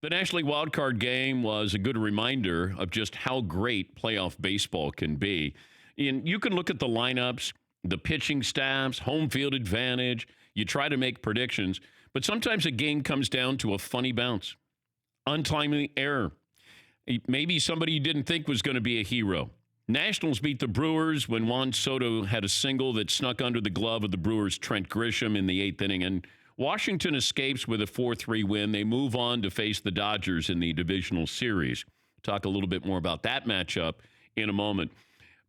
The National League Wildcard game was a good reminder of just how great playoff baseball can be. And you can look at the lineups, the pitching staffs, home field advantage. You try to make predictions, but sometimes a game comes down to a funny bounce, untimely error. Maybe somebody you didn't think was going to be a hero. Nationals beat the Brewers when Juan Soto had a single that snuck under the glove of the Brewers' Trent Grisham in the eighth inning. And Washington escapes with a 4-3 win. They move on to face the Dodgers in the divisional series. Talk a little bit more about that matchup in a moment.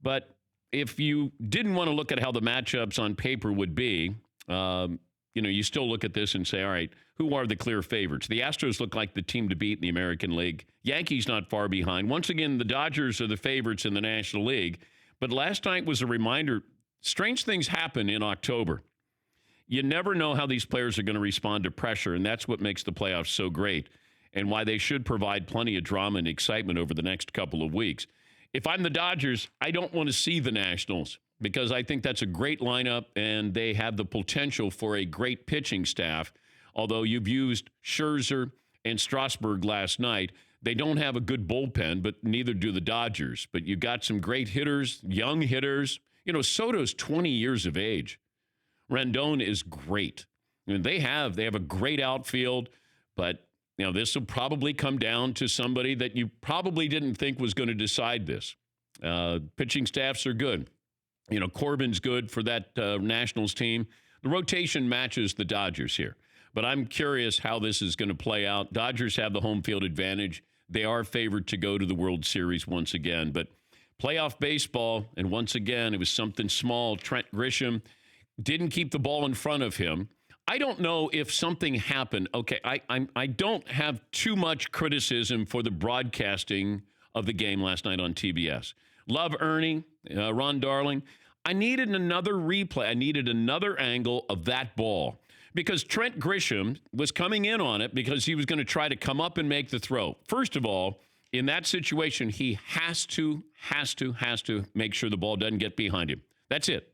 But if you didn't want to look at how the matchups on paper would be, you still look at this and say, all right, who are the clear favorites? The Astros look like the team to beat in the American League. Yankees not far behind. Once again, the Dodgers are the favorites in the National League. But last night was a reminder, strange things happen in October. You never know how these players are going to respond to pressure, and that's what makes the playoffs so great and why they should provide plenty of drama and excitement over the next couple of weeks. If I'm the Dodgers, I don't want to see the Nationals because I think that's a great lineup, and they have the potential for a great pitching staff. Although you've used Scherzer and Strasburg last night, they don't have a good bullpen, but neither do the Dodgers. But you got some great hitters, young hitters. Soto's 20 years of age. Rendon is great. They have a great outfield, but this will probably come down to somebody that you probably didn't think was going to decide this. Pitching staffs are good. Corbin's good for that Nationals team. The rotation matches the Dodgers here. But I'm curious how this is going to play out. Dodgers have the home field advantage. They are favored to go to the World Series once again. But playoff baseball, and once again, it was something small. Trent Grisham didn't keep the ball in front of him. I don't know if something happened. Okay, I don't have too much criticism for the broadcasting of the game last night on TBS. Love Ernie, Ron Darling. I needed another replay. I needed another angle of that ball because Trent Grisham was coming in on it because he was going to try to come up and make the throw. First of all, in that situation, he has to make sure the ball doesn't get behind him. That's it.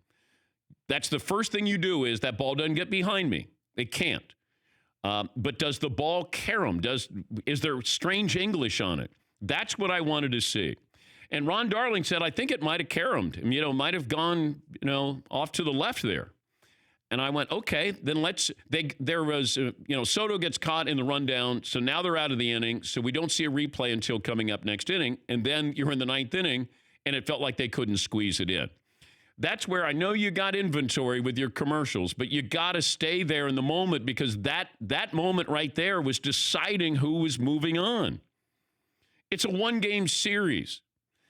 That's the first thing you do is that ball doesn't get behind me. It can't. But does the ball carry him? Is there strange English on it? That's what I wanted to see. And Ron Darling said, I think it might have carromed him, might have gone, off to the left there. And I went, okay, then Soto gets caught in the rundown. So now they're out of the inning. So we don't see a replay until coming up next inning. And then you're in the ninth inning and it felt like they couldn't squeeze it in. That's where I know you got inventory with your commercials, but you got to stay there in the moment because that moment right there was deciding who was moving on. It's a one-game series.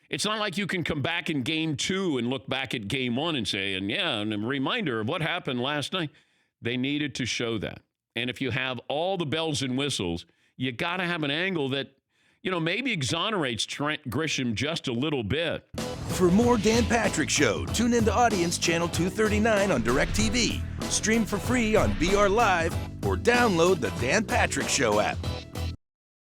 It's not like you can come back in game two and look back at game one and say, and a reminder of what happened last night. They needed to show that. And if you have all the bells and whistles, you got to have an angle that, maybe exonerates Trent Grisham just a little bit. For more Dan Patrick Show, tune into Audience Channel 239 on DirecTV. Stream for free on BR Live or download the Dan Patrick Show app.